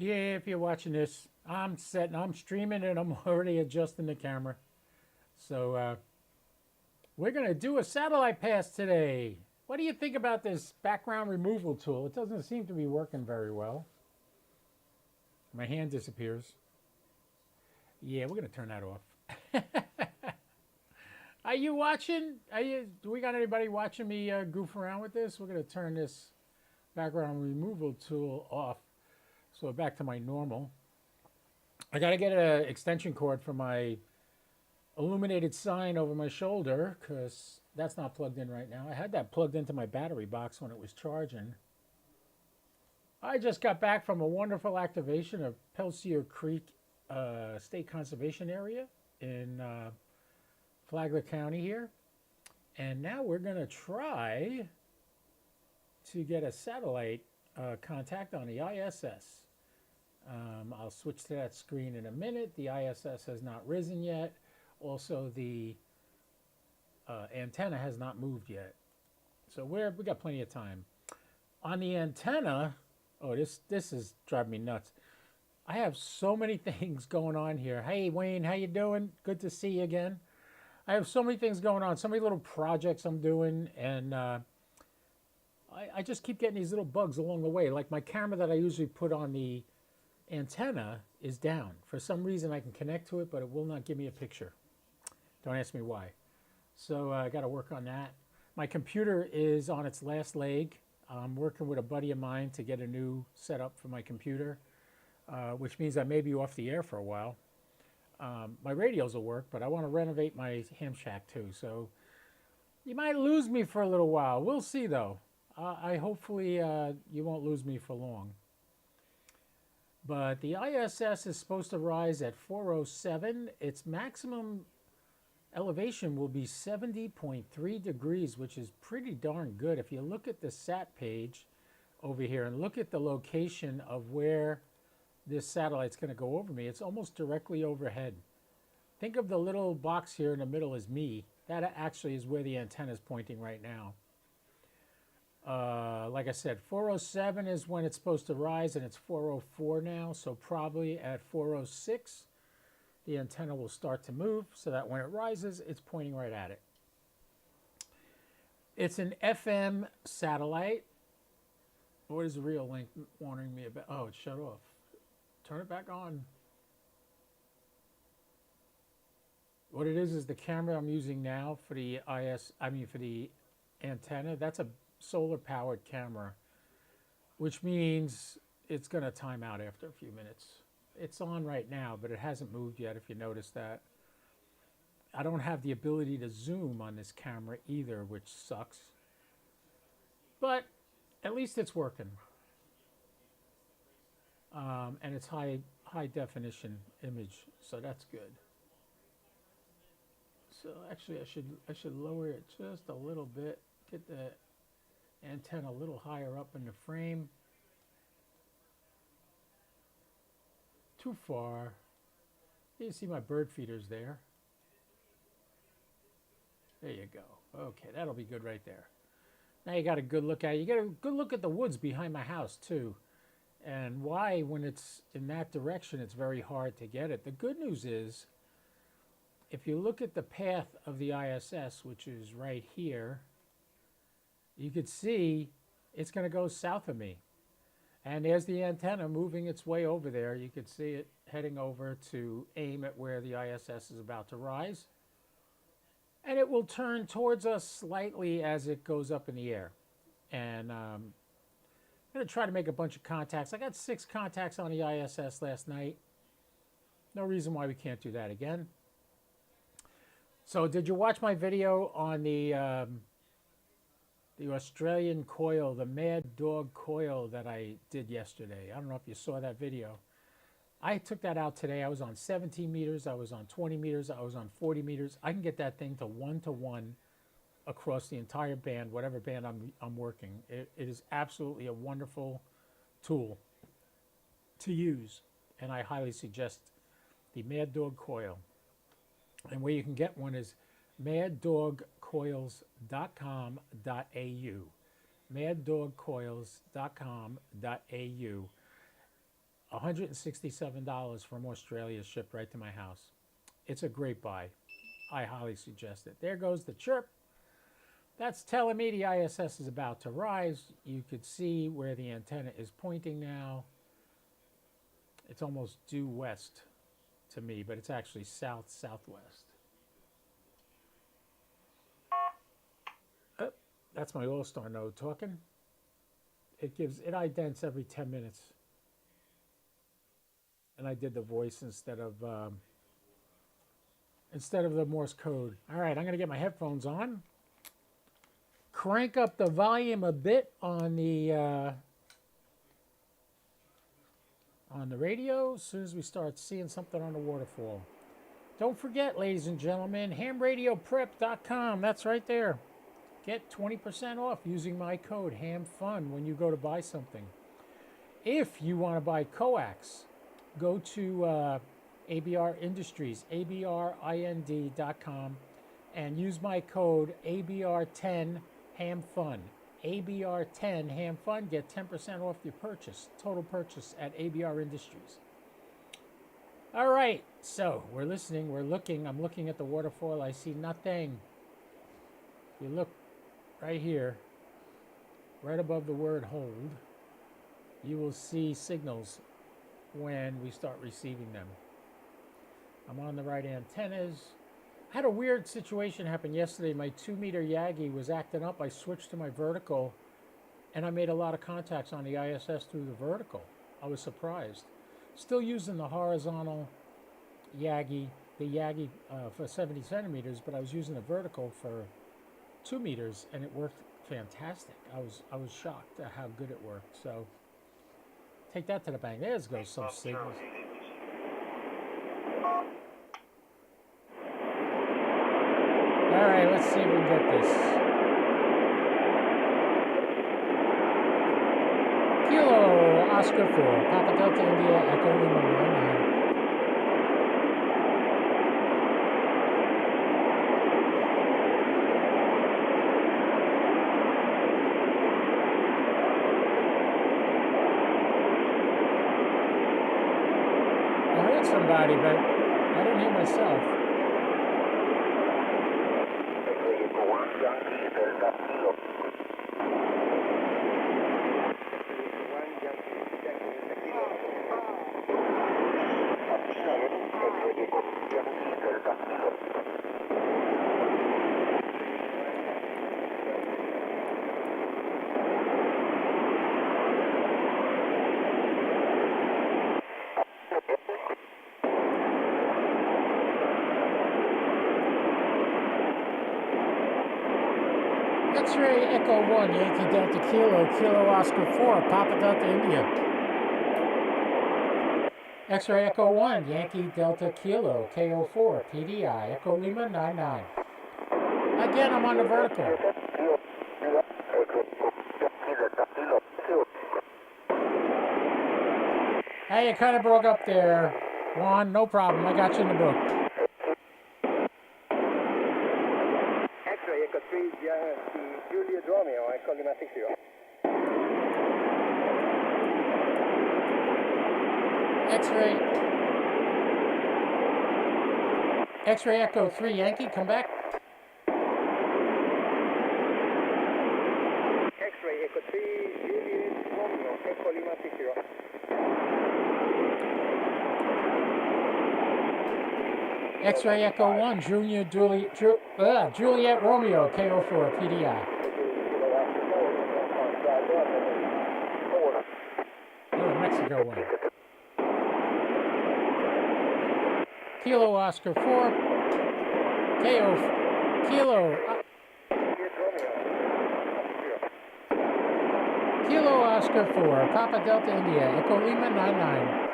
Yeah, if you're watching this, I'm streaming and I'm already adjusting the camera. So we're going to do a satellite pass today. What do you think about this background removal tool? It doesn't seem to be working very well. My hand disappears. Yeah, we're going to turn that off. Are you watching? Do we got anybody watching me goof around with this? We're going to turn this background removal tool off. So back to my normal. I got to get an extension cord for my illuminated sign over my shoulder because that's not plugged in right now. I had that plugged into my battery box when it was charging. I just got back from a wonderful activation of Pelsier Creek State Conservation Area in Flagler County here. And now we're going to try to get a satellite contact on the ISS. I'll switch to that screen in a minute. The ISS has not risen yet. Also, the antenna has not moved yet. So we got plenty of time. On the antenna, oh, this is driving me nuts. I have so many things going on here. Hey, Wayne, how you doing? Good to see you again. I have so many things going on, so many little projects I'm doing, and I just keep getting these little bugs along the way. Like my camera that I usually put on the antenna is down. For some reason, I can connect to it, but it will not give me a picture. Don't ask me why. So I got to work on that. My computer is on its last leg. I'm working with a buddy of mine to get a new setup for my computer, which means I may be off the air for a while. My radios will work, but I want to renovate my ham shack too. So you might lose me for a little while. We'll see though. I hopefully you won't lose me for long. But the ISS is supposed to rise at 407. Its maximum elevation will be 70.3 degrees, which is pretty darn good. If you look at the SAT page over here and look at the location of where this satellite's going to go over me, it's almost directly overhead. Think of the little box here in the middle as me. That actually is where the antenna is pointing right now. Like I said, 407 is when it's supposed to rise, and it's 404 now, so probably at 406 the antenna will start to move so that when it rises, it's pointing right at it. It's an FM satellite. What is the real link warning me about? Oh, it's shut off. Turn it back on. What it is the camera I'm using now for the for the antenna. That's a solar powered camera, which means it's going to time out after a few minutes. It's on right now, but it hasn't moved yet, if you notice that. I don't have the ability to zoom on this camera either, which sucks. But at least it's working. And it's high definition image, so that's good. So actually I should lower it just a little bit, get the antenna a little higher up in the frame. Too far. You see my bird feeders there. There you go. Okay, that'll be good right there. Now you got a good look at it. You get a good look at the woods behind my house too. And why, when it's in that direction, it's very hard to get it. The good news is, if you look at the path of the ISS, which is right here, you could see it's going to go south of me. And there's the antenna moving its way over there. You could see it heading over to aim at where the ISS is about to rise. And it will turn towards us slightly as it goes up in the air. And I'm going to try to make a bunch of contacts. I got 6 contacts on the ISS last night. No reason why we can't do that again. So did you watch my video on the Australian coil, the Mad Dog coil that I did yesterday? I don't know if you saw that video. I took that out today. I was on 17 meters. I was on 20 meters. I was on 40 meters. I can get that thing to 1-to-1 across the entire band, whatever band I'm working. It is absolutely a wonderful tool to use, and I highly suggest the Mad Dog coil. And where you can get one is maddogcoils.com.au. maddogcoils.com.au. $167 from Australia shipped right to my house. It's a great buy. I highly suggest it. There goes the chirp. That's telling me the ISS is about to rise. You could see where the antenna is pointing now. It's almost due west to me, but it's actually south-southwest. Oh, that's my All-Star node talking. It idents every 10 minutes. And I did the voice instead of the Morse code. All right, I'm going to get my headphones on. Crank up the volume a bit on the radio as soon as we start seeing something on the waterfall. Don't forget, ladies and gentlemen, hamradioprep.com. That's right there. Get 20% off using my code HAMFUN when you go to buy something. If you want to buy coax, go to ABR Industries, abrind.com, and use my code ABR10 HAMFUN. ABR10 HAMFUN, get 10% off your purchase, total purchase at ABR Industries. All right, so we're listening, we're looking. I'm looking at the waterfall. I see nothing. If you look right here, right above the word hold, you will see signals when we start receiving them. I'm on the right antennas. I had a weird situation happen yesterday. My 2-meter Yagi was acting up. I switched to my vertical, and I made a lot of contacts on the ISS through the vertical. I was surprised. Still using the horizontal Yagi, for 70 centimeters, but I was using the vertical for 2 meters, and it worked fantastic. I was shocked at how good it worked. So take that to the bank. There goes some signals. All right, let's see if we can get this. Kilo Oscar 4, Papa Delta India, Echo Lima 99. I heard somebody, but I didn't hear myself. X-ray Echo 1, Yankee Delta Kilo, Kilo Oscar 4, Papa Delta India. X-ray Echo 1, Yankee Delta Kilo, KO4PDI, Echo Lima 99. Again, I'm on the vertical. Hey, you kind of broke up there, Juan. No problem. I got you in the book. X-ray Echo 3, Juliet Romeo, Echo Lima 60. X-ray Echo 3, Yankee, come back. X-ray Echo 3, Juliet Romeo, Echo Lima 60. X-ray Echo 1, Juliet Romeo, KO4PDI. Oh, Mexico 1. Kilo Oscar 4, Kilo Oscar 4, Papa Delta India, Echo Lima 99.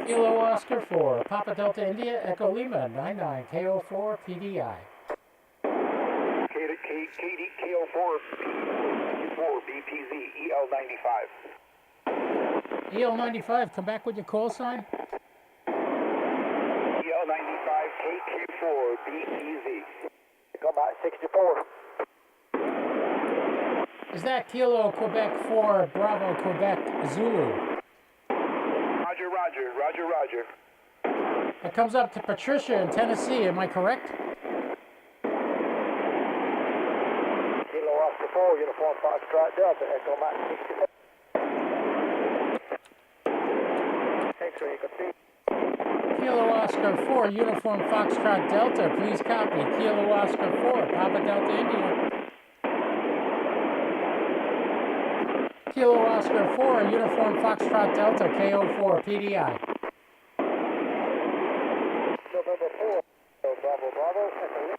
Kilo Oscar 4, Papa Delta India, Echo Lima 99, KO4PDI. KO4 BPZ EL95. EL95, come back with your call sign. EL95 95 KQ4PDI. Echo Mike 64. Is that Kilo Quebec 4 Bravo Quebec Zulu? Roger, roger, roger, roger. It comes up to Patricia in Tennessee, am I correct? Kilo Oscar 4, Uniform Foxtrot Delta, Echo Mike 64. X-ray, Echo 3. Kilo Oscar 4 Uniform Foxtrot Delta, please copy. Kilo Oscar 4 Papa Delta India. Kilo Oscar 4 Uniform Foxtrot Delta, KO4PDI. November 4, Bravo, Bravo, Echo Lima.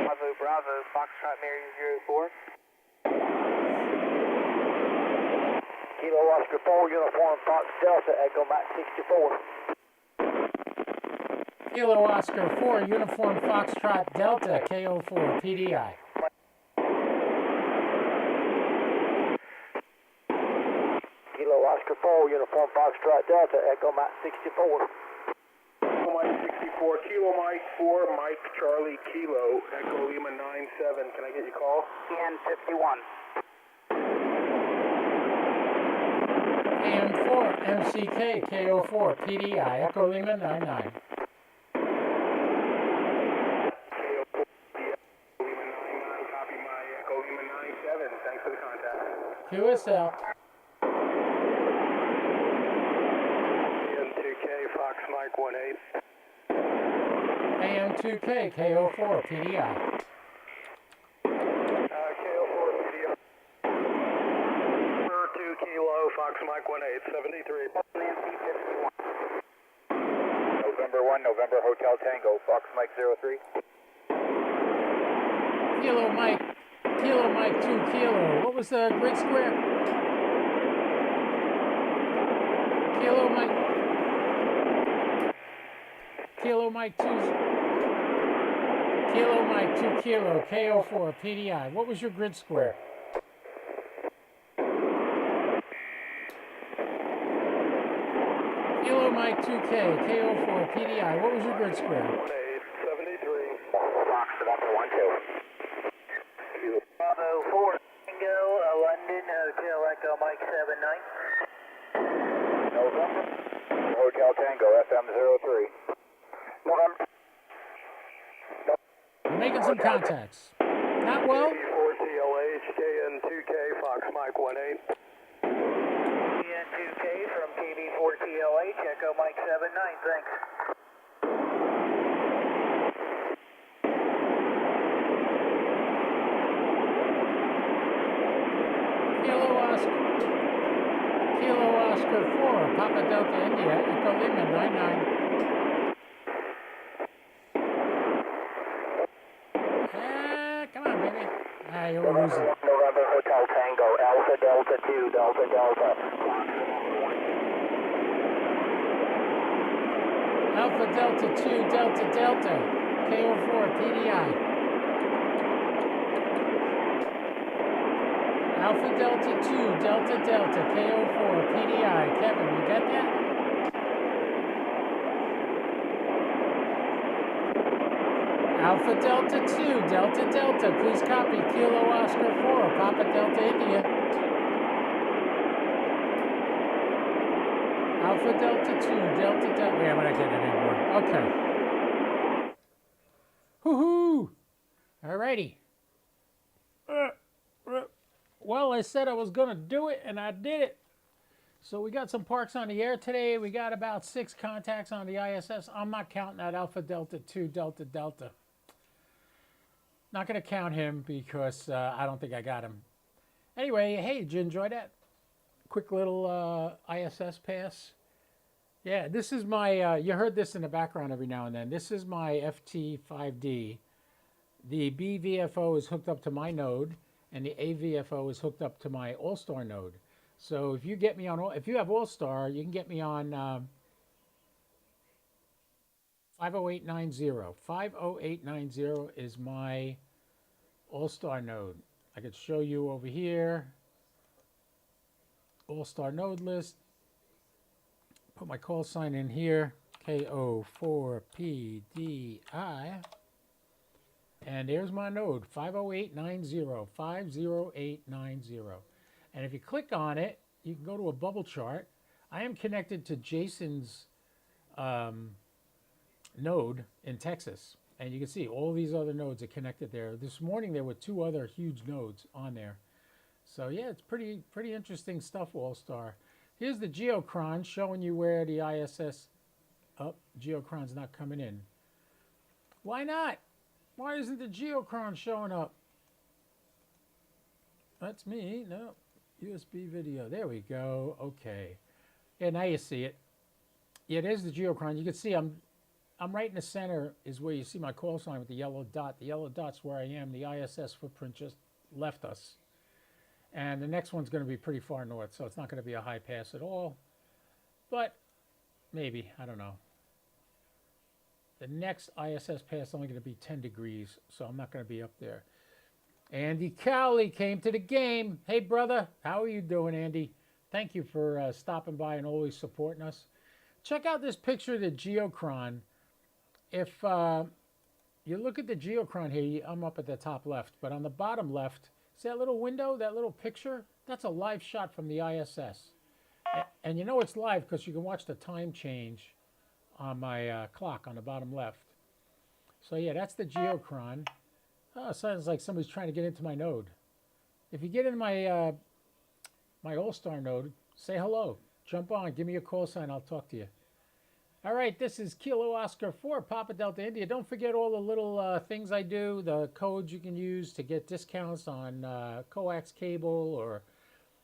Bravo, Bravo, Foxtrot Mary 04. Kilo Oscar 4, Uniform Fox Delta, Echo Mike 64. Kilo Oscar 4 Uniform Foxtrot Delta, KO4PDI. Kilo Oscar 4, Uniform Foxtrot Delta, Echo Mike 64. Echo Mike 64, Kilo Mike 4, Mike Charlie Kilo, Echo Lima 97. Can I get your call? CN51. AM4 MCK KO4PDI, Echo Lima 99. Copy my Echo Lima 97. Thanks for the contact. QSL. AM2K Fox Mike 18. AM2K KO4PDI. KO4PDI. 2 Kilo Fox Mike 18, 73. Nancy 51. November 1, November Hotel Tango, Fox Mike 03. Kilo Mike 2 Kilo. What was the grid square? Kilo Mike 2 Kilo KO4PDI. What was your grid square? Kilo Mike 2K KO4PDI. What was your grid square? 73. Fox November 1, 2. Bravo 4 Tango, London Hotel Echo Mike 79. November. Hotel Tango, FM 03. November. You're making some contacts. Not well? KB4TLH, KN2K, Fox Mike 18. KN2K from KB4TLH, Echo Mike 79, thanks. Kilo Oscar 4 Papa Delta India, Echo Lima 99. Come on, baby. You're losing. November Hotel Tango, Alpha Delta 2, Delta Delta. Alpha Delta 2 Delta Delta, KO4PDI. Alpha Delta 2 Delta Delta, KO4PDI. Kevin, you got that? Alpha Delta 2 Delta Delta, please copy. Kilo Oscar 4 Papa Delta India. Alpha Delta 2 Delta Delta. Yeah, I'm not getting it anymore. Okay. Woohoo! Alrighty. Well, I said I was going to do it, and I did it. So we got some parks on the air today. We got about 6 contacts on the ISS. I'm not counting that Alpha Delta 2 Delta Delta. Not going to count him because I don't think I got him. Anyway, hey, did you enjoy that? Quick little ISS pass. Yeah, this is my, you heard this in the background every now and then. This is my FT5D. The BVFO is hooked up to my node, and the AVFO is hooked up to my All-Star node. So if you get me on, if you have All-Star, you can get me on 50890. 50890 is my All-Star node. I could show you over here. all-star node list. Put my call sign in here, KO4PDI. And there's my node, 50890, 50890. And if you click on it, you can go to a bubble chart. I am connected to Jason's node in Texas. And you can see all these other nodes are connected there. This morning there were 2 other huge nodes on there. So yeah, it's pretty interesting stuff, All-Star. Here's the geochron showing you where the ISS, geochron's not coming in. Why not? Why isn't the geochron showing up? That's me. No, USB video. There we go. Okay. Yeah, now you see it. Yeah, there's the geochron. You can see I'm right in the center is where you see my call sign with the yellow dot. The yellow dot's where I am. The ISS footprint just left us. And the next one's going to be pretty far north, so it's not going to be a high pass at all. But maybe, I don't know. The next ISS pass is only going to be 10 degrees, so I'm not going to be up there. Andy Cowley came to the game. Hey, brother, how are you doing, Andy? Thank you for stopping by and always supporting us. Check out this picture of the geochron. If you look at the geochron here, I'm up at the top left, but on the bottom left, see that little window, that little picture? That's a live shot from the ISS. And you know it's live because you can watch the time change on my clock on the bottom left. So yeah, that's the geochron. Oh, sounds like somebody's trying to get into my node. If you get in my my All-Star node, say hello. Jump on, give me a call sign, I'll talk to you. All right, this is Kilo Oscar 4, Papa Delta India. Don't forget all the little things I do, the codes you can use to get discounts on coax cable or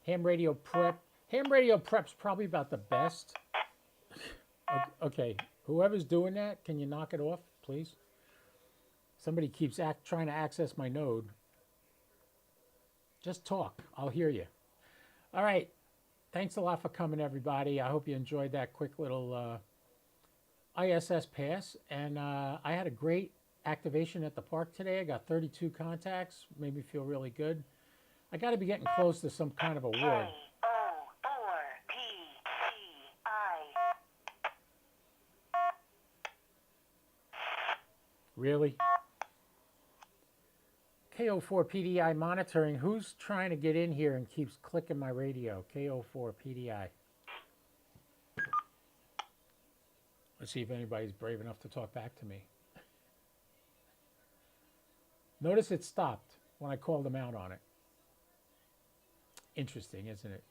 ham radio prep. Ham radio prep's probably about the best. Okay, whoever's doing that, can you knock it off, please? Somebody keeps trying to access my node. Just talk, I'll hear you. All right, thanks a lot for coming, everybody. I hope you enjoyed that quick little ISS pass, and I had a great activation at the park today. I got 32 contacts, made me feel really good. I got to be getting close to some kind of award. KO4PDI. Really? KO4PDI monitoring. Who's trying to get in here and keeps clicking my radio? KO4PDI. Let's see if anybody's brave enough to talk back to me. Notice it stopped when I called them out on it. Interesting, isn't it?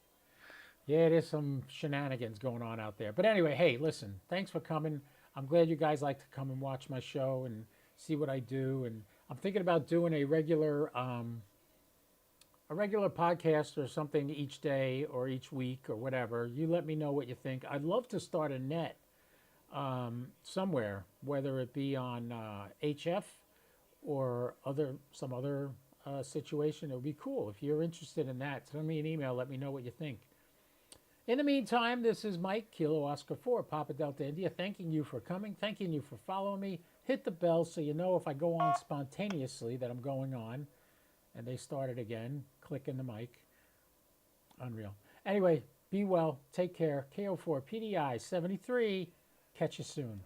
Yeah, there's some shenanigans going on out there. But anyway, hey, listen, thanks for coming. I'm glad you guys like to come and watch my show and see what I do. And I'm thinking about doing a regular podcast or something each day or each week or whatever. You let me know what you think. I'd love to start a net somewhere, whether it be on HF or some other situation. It would be cool. If you're interested in that, send me an email. Let me know what you think. In the meantime, this is Mike, Kilo Oscar 4, Papa Delta India, thanking you for coming, thanking you for following me. Hit the bell so you know if I go on spontaneously that I'm going on. And they started again. Click in the mic. Unreal. Anyway, be well. Take care. KO4PDI 73. Catch you soon.